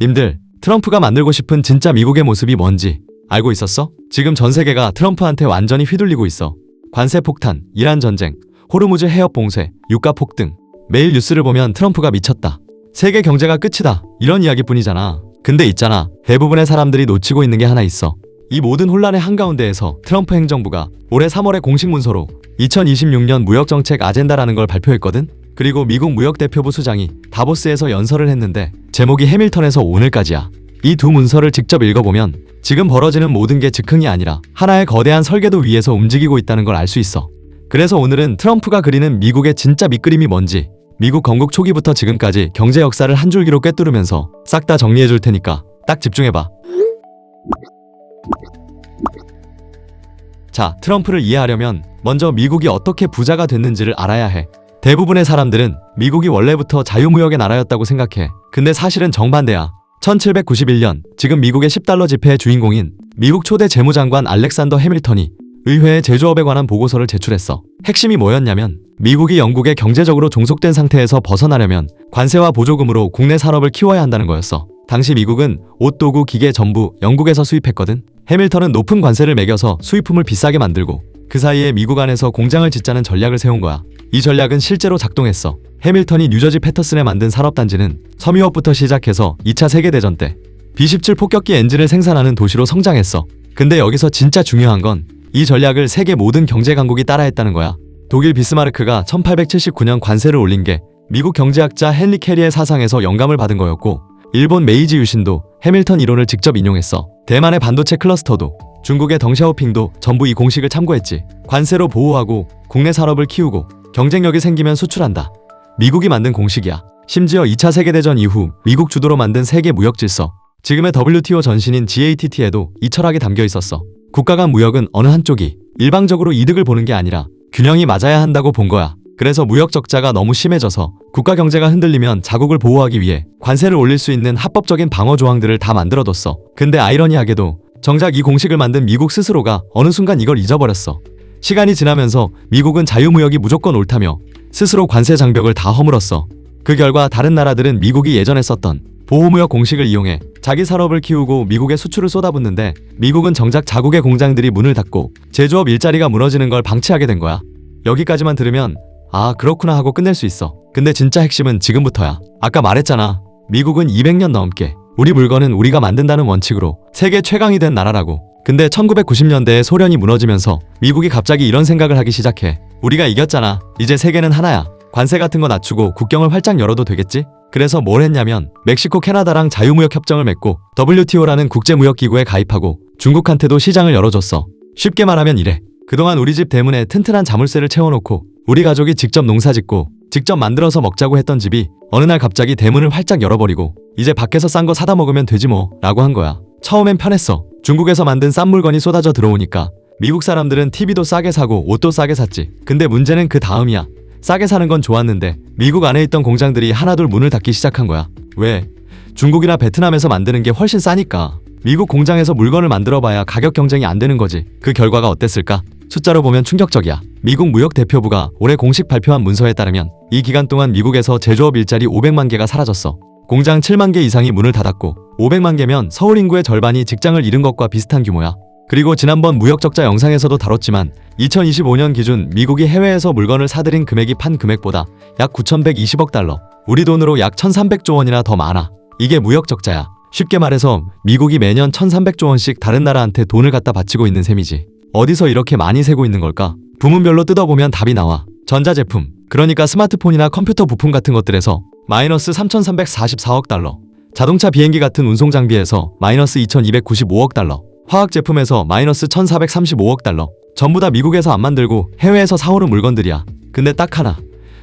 님들, 트럼프가 만들고 싶은 진짜 미국의 모습이 뭔지 알고 있었어? 지금 전 세계가 트럼프한테 완전히 휘둘리고 있어. 관세 폭탄, 이란 전쟁, 호르무즈 해협 봉쇄, 유가 폭등. 매일 뉴스를 보면 트럼프가 미쳤다. 세계 경제가 끝이다. 이런 이야기뿐이잖아. 근데 있잖아. 대부분의 사람들이 놓치고 있는 게 하나 있어. 이 모든 혼란의 한가운데에서 트럼프 행정부가 올해 3월에 공식 문서로 2026년 무역정책 아젠다라는 걸 발표했거든? 그리고 미국 무역대표부 수장이 다보스에서 연설을 했는데 제목이 해밀턴에서 오늘까지야. 이 두 문서를 직접 읽어보면 지금 벌어지는 모든 게 즉흥이 아니라 하나의 거대한 설계도 위에서 움직이고 있다는 걸 알 수 있어. 그래서 오늘은 트럼프가 그리는 미국의 진짜 밑그림이 뭔지, 미국 건국 초기부터 지금까지 경제 역사를 한 줄기로 꿰뚫으면서 싹 다 정리해 줄 테니까 딱 집중해봐. 자, 트럼프를 이해하려면 먼저 미국이 어떻게 부자가 됐는지를 알아야 해. 대부분의 사람들은 미국이 원래부터 자유무역의 나라였다고 생각해. 근데 사실은 정반대야. 1791년 지금 미국의 10달러 지폐의 주인공인 미국 초대 재무장관 알렉산더 해밀턴이 의회에 제조업에 관한 보고서를 제출했어. 핵심이 뭐였냐면 미국이 영국에 경제적으로 종속된 상태에서 벗어나려면 관세와 보조금으로 국내 산업을 키워야 한다는 거였어. 당시 미국은 옷, 도구, 기계 전부 영국에서 수입했거든. 해밀턴은 높은 관세를 매겨서 수입품을 비싸게 만들고 그 사이에 미국 안에서 공장을 짓자는 전략을 세운 거야. 이 전략은 실제로 작동했어. 해밀턴이 뉴저지 패터슨에 만든 산업단지는 섬유업부터 시작해서 2차 세계대전 때 B-17 폭격기 엔진을 생산하는 도시로 성장했어. 근데 여기서 진짜 중요한 건 이 전략을 세계 모든 경제 강국이 따라했다는 거야. 독일 비스마르크가 1879년 관세를 올린 게 미국 경제학자 헨리 캐리의 사상에서 영감을 받은 거였고, 일본 메이지 유신도 해밀턴 이론을 직접 인용했어. 대만의 반도체 클러스터도 중국의 덩샤오핑도 전부 이 공식을 참고했지. 관세로 보호하고 국내 산업을 키우고 경쟁력이 생기면 수출한다. 미국이 만든 공식이야. 심지어 2차 세계대전 이후 미국 주도로 만든 세계 무역 질서, 지금의 WTO 전신인 GATT에도 이 철학이 담겨 있었어. 국가 간 무역은 어느 한쪽이 일방적으로 이득을 보는 게 아니라 균형이 맞아야 한다고 본 거야. 그래서 무역 적자가 너무 심해져서 국가 경제가 흔들리면 자국을 보호하기 위해 관세를 올릴 수 있는 합법적인 방어 조항들을 다 만들어뒀어. 근데 아이러니하게도 정작 이 공식을 만든 미국 스스로가 어느 순간 이걸 잊어버렸어. 시간이 지나면서 미국은 자유무역이 무조건 옳다며 스스로 관세 장벽을 다 허물었어. 그 결과 다른 나라들은 미국이 예전에 썼던 보호무역 공식을 이용해 자기 산업을 키우고 미국에 수출을 쏟아붓는데 미국은 정작 자국의 공장들이 문을 닫고 제조업 일자리가 무너지는 걸 방치하게 된 거야. 여기까지만 들으면 아, 그렇구나 하고 끝낼 수 있어. 근데 진짜 핵심은 지금부터야. 아까 말했잖아. 미국은 200년 넘게 우리 물건은 우리가 만든다는 원칙으로 세계 최강이 된 나라라고. 근데 1990년대에 소련이 무너지면서 미국이 갑자기 이런 생각을 하기 시작해. 우리가 이겼잖아. 이제 세계는 하나야. 관세 같은 거 낮추고 국경을 활짝 열어도 되겠지? 그래서 뭘 했냐면 멕시코, 캐나다랑 자유무역 협정을 맺고 WTO라는 국제무역기구에 가입하고 중국한테도 시장을 열어줬어. 쉽게 말하면 이래. 그동안 우리 집 대문에 튼튼한 자물쇠를 채워놓고 우리 가족이 직접 농사짓고 직접 만들어서 먹자고 했던 집이 어느 날 갑자기 대문을 활짝 열어버리고 이제 밖에서 싼 거 사다 먹으면 되지 뭐 라고 한 거야. 처음엔 편했어. 중국에서 만든 싼 물건이 쏟아져 들어오니까 미국 사람들은 TV도 싸게 사고 옷도 싸게 샀지. 근데 문제는 그 다음이야. 싸게 사는 건 좋았는데 미국 안에 있던 공장들이 하나둘 문을 닫기 시작한 거야. 왜? 중국이나 베트남에서 만드는 게 훨씬 싸니까. 미국 공장에서 물건을 만들어봐야 가격 경쟁이 안 되는 거지. 그 결과가 어땠을까? 숫자로 보면 충격적이야. 미국 무역대표부가 올해 공식 발표한 문서에 따르면 이 기간 동안 미국에서 제조업 일자리 500만 개가 사라졌어. 공장 7만 개 이상이 문을 닫았고 500만 개면 서울 인구의 절반이 직장을 잃은 것과 비슷한 규모야. 그리고 지난번 무역적자 영상에서도 다뤘지만 2025년 기준 미국이 해외에서 물건을 사들인 금액이 판 금액보다 약 9,120억 달러, 우리 돈으로 약 1,300조 원이나 더 많아. 이게 무역적자야. 쉽게 말해서 미국이 매년 1,300조 원씩 다른 나라한테 돈을 갖다 바치고 있는 셈이지. 어디서 이렇게 많이 세고 있는 걸까? 부문별로 뜯어보면 답이 나와. 전자제품, 그러니까 스마트폰이나 컴퓨터 부품 같은 것들에서 마이너스 3,344억 달러, 자동차 비행기 같은 운송 장비에서 마이너스 2,295억 달러, 화학제품에서 마이너스 1,435억 달러. 전부 다 미국에서 안 만들고 해외에서 사오는 물건들이야. 근데 딱 하나,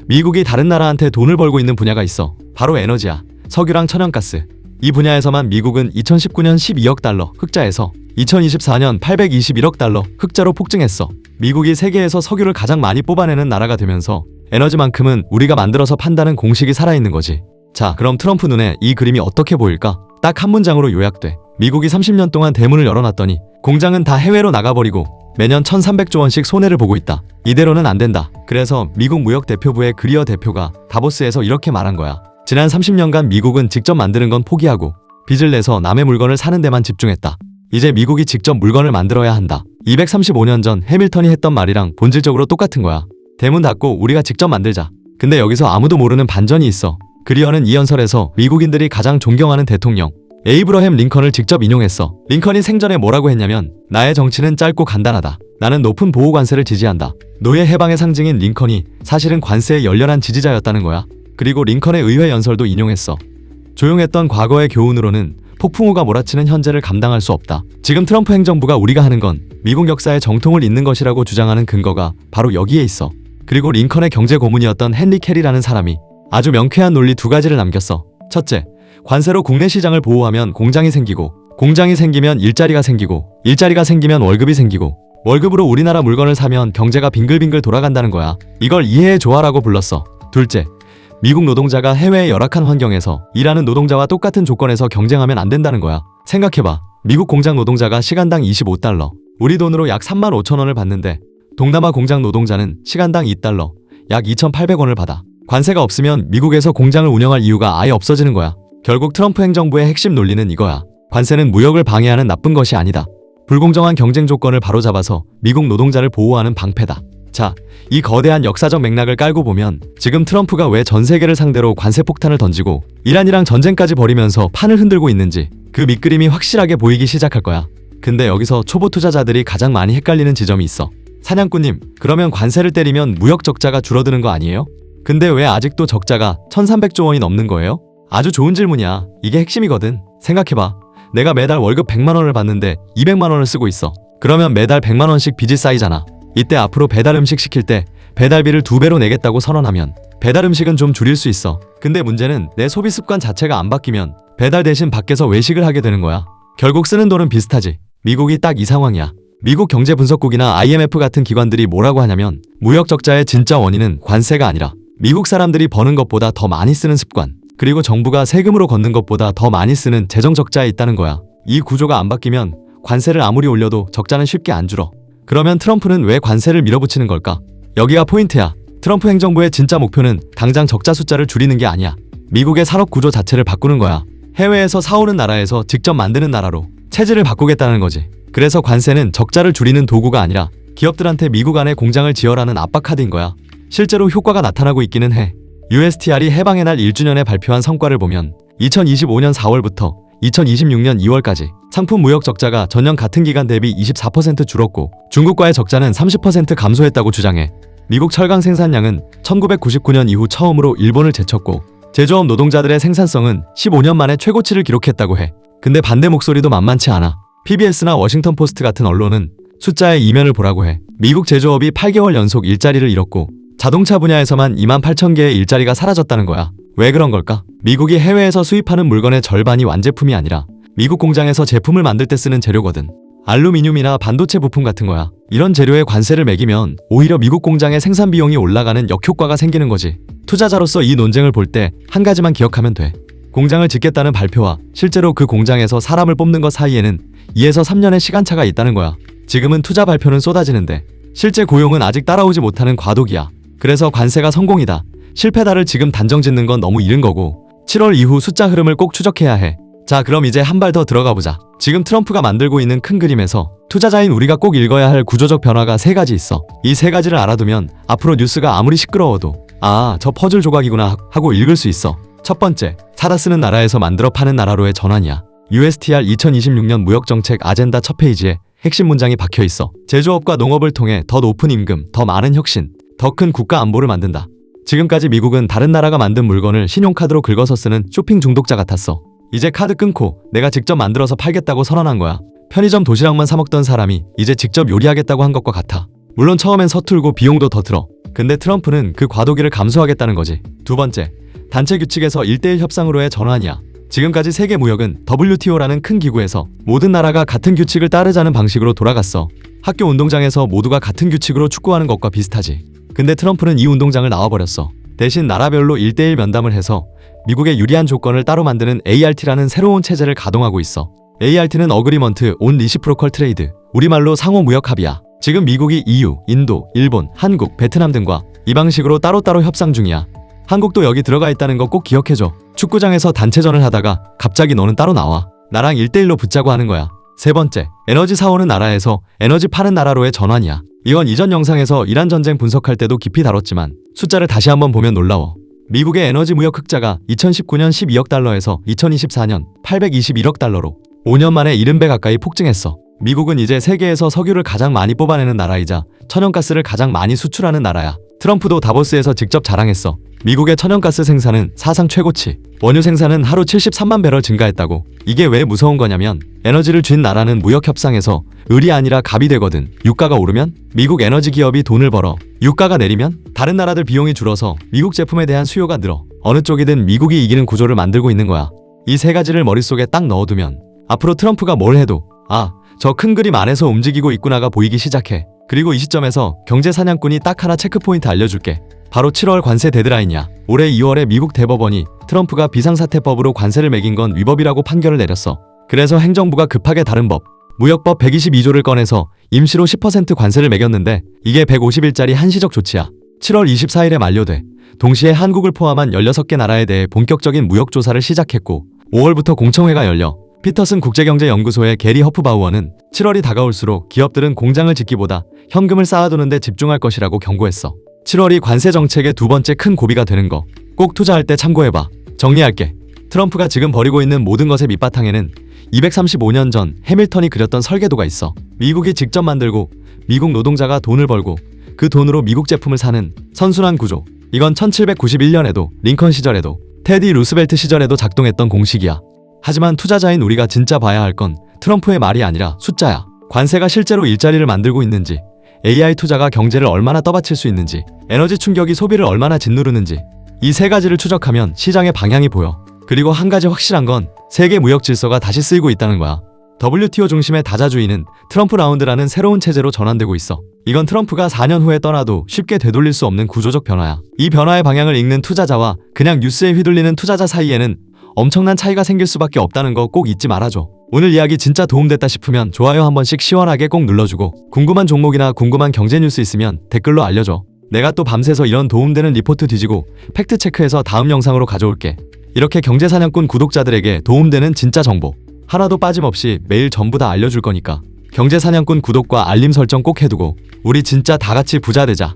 미국이 다른 나라한테 돈을 벌고 있는 분야가 있어. 바로 에너지야. 석유랑 천연가스. 이 분야에서만 미국은 2019년 12억 달러 흑자에서 2024년 821억 달러 흑자로 폭증했어. 미국이 세계에서 석유를 가장 많이 뽑아내는 나라가 되면서 에너지만큼은 우리가 만들어서 판다는 공식이 살아있는 거지. 자, 그럼 트럼프 눈에 이 그림이 어떻게 보일까? 딱 한 문장으로 요약돼. 미국이 30년 동안 대문을 열어놨더니 공장은 다 해외로 나가버리고 매년 1,300조 원씩 손해를 보고 있다. 이대로는 안 된다. 그래서 미국 무역대표부의 그리어 대표가 다보스에서 이렇게 말한 거야. 지난 30년간 미국은 직접 만드는 건 포기하고 빚을 내서 남의 물건을 사는 데만 집중했다. 이제 미국이 직접 물건을 만들어야 한다. 235년 전 해밀턴이 했던 말이랑 본질적으로 똑같은 거야. 대문 닫고 우리가 직접 만들자. 근데 여기서 아무도 모르는 반전이 있어. 그리어는 이 연설에서 미국인들이 가장 존경하는 대통령 에이브러햄 링컨을 직접 인용했어. 링컨이 생전에 뭐라고 했냐면 나의 정치는 짧고 간단하다. 나는 높은 보호 관세를 지지한다. 노예 해방의 상징인 링컨이 사실은 관세의 열렬한 지지자였다는 거야. 그리고 링컨의 의회 연설도 인용했어. 조용했던 과거의 교훈으로는 폭풍우가 몰아치는 현재를 감당할 수 없다. 지금 트럼프 행정부가 우리가 하는 건 미국 역사의 정통을 잇는 것이라고 주장하는 근거가 바로 여기에 있어. 그리고 링컨의 경제 고문이었던 헨리 캐리라는 사람이 아주 명쾌한 논리 두 가지를 남겼어. 첫째, 관세로 국내 시장을 보호하면 공장이 생기고, 공장이 생기면 일자리가 생기고, 일자리가 생기면 월급이 생기고, 월급으로 우리나라 물건을 사면 경제가 빙글빙글 돌아간다는 거야. 이걸 이해해 조화라고 불렀어. 둘째, 미국 노동자가 해외의 열악한 환경에서 일하는 노동자와 똑같은 조건에서 경쟁하면 안 된다는 거야. 생각해봐. 미국 공장 노동자가 시간당 25달러, 우리 돈으로 약 35,000원을 받는데 동남아 공장 노동자는 시간당 2달러, 약 2,800원을 받아. 관세가 없으면 미국에서 공장을 운영할 이유가 아예 없어지는 거야. 결국 트럼프 행정부의 핵심 논리는 이거야. 관세는 무역을 방해하는 나쁜 것이 아니다. 불공정한 경쟁 조건을 바로잡아서 미국 노동자를 보호하는 방패다. 자, 이 거대한 역사적 맥락을 깔고 보면 지금 트럼프가 왜 전 세계를 상대로 관세 폭탄을 던지고 이란이랑 전쟁까지 벌이면서 판을 흔들고 있는지 그 밑그림이 확실하게 보이기 시작할 거야. 근데 여기서 초보 투자자들이 가장 많이 헷갈리는 지점이 있어. 사냥꾼님, 그러면 관세를 때리면 무역 적자가 줄어드는 거 아니에요? 근데 왜 아직도 적자가 1,300조 원이 넘는 거예요? 아주 좋은 질문이야. 이게 핵심이거든. 생각해봐. 내가 매달 월급 100만 원을 받는데 200만 원을 쓰고 있어. 그러면 매달 100만 원씩 빚이 쌓이잖아. 이때 앞으로 배달 음식 시킬 때 배달비를 2배로 내겠다고 선언하면 배달 음식은 좀 줄일 수 있어. 근데 문제는 내 소비 습관 자체가 안 바뀌면 배달 대신 밖에서 외식을 하게 되는 거야. 결국 쓰는 돈은 비슷하지. 미국이 딱 이 상황이야. 미국 경제분석국이나 IMF 같은 기관들이 뭐라고 하냐면 무역 적자의 진짜 원인은 관세가 아니라 미국 사람들이 버는 것보다 더 많이 쓰는 습관, 그리고 정부가 세금으로 걷는 것보다 더 많이 쓰는 재정 적자에 있다는 거야. 이 구조가 안 바뀌면 관세를 아무리 올려도 적자는 쉽게 안 줄어. 그러면 트럼프는 왜 관세를 밀어붙이는 걸까? 여기가 포인트야. 트럼프 행정부의 진짜 목표는 당장 적자 숫자를 줄이는 게 아니야. 미국의 산업 구조 자체를 바꾸는 거야. 해외에서 사오는 나라에서 직접 만드는 나라로 체질을 바꾸겠다는 거지. 그래서 관세는 적자를 줄이는 도구가 아니라 기업들한테 미국 안에 공장을 지어라는 압박 카드인 거야. 실제로 효과가 나타나고 있기는 해. USTR이 해방의 날 1주년에 발표한 성과를 보면 2025년 4월부터 2026년 2월까지 상품 무역 적자가 전년 같은 기간 대비 24% 줄었고 중국과의 적자는 30% 감소했다고 주장해. 미국 철강 생산량은 1999년 이후 처음으로 일본을 제쳤고 제조업 노동자들의 생산성은 15년 만에 최고치를 기록했다고 해. 근데 반대 목소리도 만만치 않아. PBS나 워싱턴 포스트 같은 언론은 숫자의 이면을 보라고 해. 미국 제조업이 8개월 연속 일자리를 잃었고 자동차 분야에서만 28,000개의 일자리가 사라졌다는 거야. 왜 그런 걸까? 미국이 해외에서 수입하는 물건의 절반이 완제품이 아니라 미국 공장에서 제품을 만들 때 쓰는 재료거든. 알루미늄이나 반도체 부품 같은 거야. 이런 재료에 관세를 매기면 오히려 미국 공장의 생산 비용이 올라가는 역효과가 생기는 거지. 투자자로서 이 논쟁을 볼 때 한 가지만 기억하면 돼. 공장을 짓겠다는 발표와 실제로 그 공장에서 사람을 뽑는 것 사이에는 2에서 3년의 시간차가 있다는 거야. 지금은 투자 발표는 쏟아지는데 실제 고용은 아직 따라오지 못하는 과도기야. 그래서 관세가 성공이다, 실패다를 지금 단정 짓는 건 너무 이른 거고 7월 이후 숫자 흐름을 꼭 추적해야 해. 자, 그럼 이제 한 발 더 들어가 보자. 지금 트럼프가 만들고 있는 큰 그림에서 투자자인 우리가 꼭 읽어야 할 구조적 변화가 3가지 있어. 이 3가지를 알아두면 앞으로 뉴스가 아무리 시끄러워도 아, 저 퍼즐 조각이구나 하고 읽을 수 있어. 첫 번째, 사다 쓰는 나라에서 만들어 파는 나라로의 전환이야. USTR 2026년 무역정책 아젠다 첫 페이지에 핵심 문장이 박혀 있어. 제조업과 농업을 통해 더 높은 임금, 더 많은 혁신, 더 큰 국가 안보를 만든다. 지금까지 미국은 다른 나라가 만든 물건을 신용카드로 긁어서 쓰는 쇼핑 중독자 같았어. 이제 카드 끊고 내가 직접 만들어서 팔겠다고 선언한 거야. 편의점 도시락만 사 먹던 사람이 이제 직접 요리하겠다고 한 것과 같아. 물론 처음엔 서툴고 비용도 더 들어. 근데 트럼프는 그 과도기를 감소하겠다는 거지. 두 번째, 단체 규칙에서 1:1 협상으로의 전환이야. 지금까지 세계 무역은 WTO라는 큰 기구에서 모든 나라가 같은 규칙을 따르자는 방식으로 돌아갔어. 학교 운동장에서 모두가 같은 규칙으로 축구하는 것과 비슷하지. 근데 트럼프는 이 운동장을 나와버렸어. 대신 나라별로 1:1 면담을 해서 미국의 유리한 조건을 따로 만드는 ART라는 새로운 체제를 가동하고 있어. ART는 어그리먼트 온 리시프로컬 트레이드, 우리말로 상호 무역 합의야. 지금 미국이 EU, 인도, 일본, 한국, 베트남 등과 이 방식으로 따로따로 협상 중이야. 한국도 여기 들어가 있다는 거 꼭 기억해줘. 축구장에서 단체전을 하다가 갑자기 너는 따로 나와. 나랑 1대1로 붙자고 하는 거야. 세 번째, 에너지 사오는 나라에서 에너지 파는 나라로의 전환이야. 이건 이전 영상에서 이란 전쟁 분석할 때도 깊이 다뤘지만 숫자를 다시 한번 보면 놀라워. 미국의 에너지 무역 흑자가 2019년 12억 달러에서 2024년 821억 달러로 5년 만에 70배 가까이 폭증했어. 미국은 이제 세계에서 석유를 가장 많이 뽑아내는 나라이자 천연가스를 가장 많이 수출하는 나라야. 트럼프도 다보스에서 직접 자랑했어. 미국의 천연가스 생산은 사상 최고치, 원유 생산은 하루 73만 배럴 증가했다고. 이게 왜 무서운 거냐면 에너지를 쥔 나라는 무역 협상에서 을이 아니라 갑이 되거든. 유가가 오르면 미국 에너지 기업이 돈을 벌어. 유가가 내리면 다른 나라들 비용이 줄어서 미국 제품에 대한 수요가 늘어. 어느 쪽이든 미국이 이기는 구조를 만들고 있는 거야. 이 세 가지를 머릿속에 딱 넣어두면 앞으로 트럼프가 뭘 해도 저 큰 그림 안에서 움직이고 있구나가 보이기 시작해. 그리고 이 시점에서 경제 사냥꾼이 딱 하나 체크포인트 알려줄게. 바로 7월 관세 데드라인이야. 올해 2월에 미국 대법원이 트럼프가 비상사태법으로 관세를 매긴 건 위법이라고 판결을 내렸어. 그래서 행정부가 급하게 다른 법, 무역법 122조를 꺼내서 임시로 10% 관세를 매겼는데 이게 150일짜리 한시적 조치야. 7월 24일에 만료돼. 동시에 한국을 포함한 16개 나라에 대해 본격적인 무역 조사를 시작했고 5월부터 공청회가 열려. 피터슨 국제경제연구소의 게리 허프바우어는 7월이 다가올수록 기업들은 공장을 짓기보다 현금을 쌓아두는 데 집중할 것이라고 경고했어. 7월이 관세 정책의 두 번째 큰 고비가 되는 거 꼭 투자할 때 참고해봐. 정리할게. 트럼프가 지금 벌이고 있는 모든 것의 밑바탕에는 235년 전 해밀턴이 그렸던 설계도가 있어. 미국이 직접 만들고 미국 노동자가 돈을 벌고 그 돈으로 미국 제품을 사는 선순환 구조. 이건 1791년에도 링컨 시절에도 테디 루스벨트 시절에도 작동했던 공식이야. 하지만 투자자인 우리가 진짜 봐야 할 건 트럼프의 말이 아니라 숫자야. 관세가 실제로 일자리를 만들고 있는지, AI 투자가 경제를 얼마나 떠받칠 수 있는지, 에너지 충격이 소비를 얼마나 짓누르는지 이 세 가지를 추적하면 시장의 방향이 보여. 그리고 한 가지 확실한 건 세계 무역 질서가 다시 쓰이고 있다는 거야. WTO 중심의 다자주의는 트럼프 라운드라는 새로운 체제로 전환되고 있어. 이건 트럼프가 4년 후에 떠나도 쉽게 되돌릴 수 없는 구조적 변화야. 이 변화의 방향을 읽는 투자자와 그냥 뉴스에 휘둘리는 투자자 사이에는 엄청난 차이가 생길 수밖에 없다는 거 꼭 잊지 말아줘. 오늘 이야기 진짜 도움됐다 싶으면 좋아요 한 번씩 시원하게 꼭 눌러주고 궁금한 종목이나 궁금한 경제 뉴스 있으면 댓글로 알려줘. 내가 또 밤새서 이런 도움되는 리포트 뒤지고 팩트체크해서 다음 영상으로 가져올게. 이렇게 경제사냥꾼 구독자들에게 도움되는 진짜 정보 하나도 빠짐없이 매일 전부 다 알려줄 거니까 경제사냥꾼 구독과 알림 설정 꼭 해두고 우리 진짜 다 같이 부자 되자.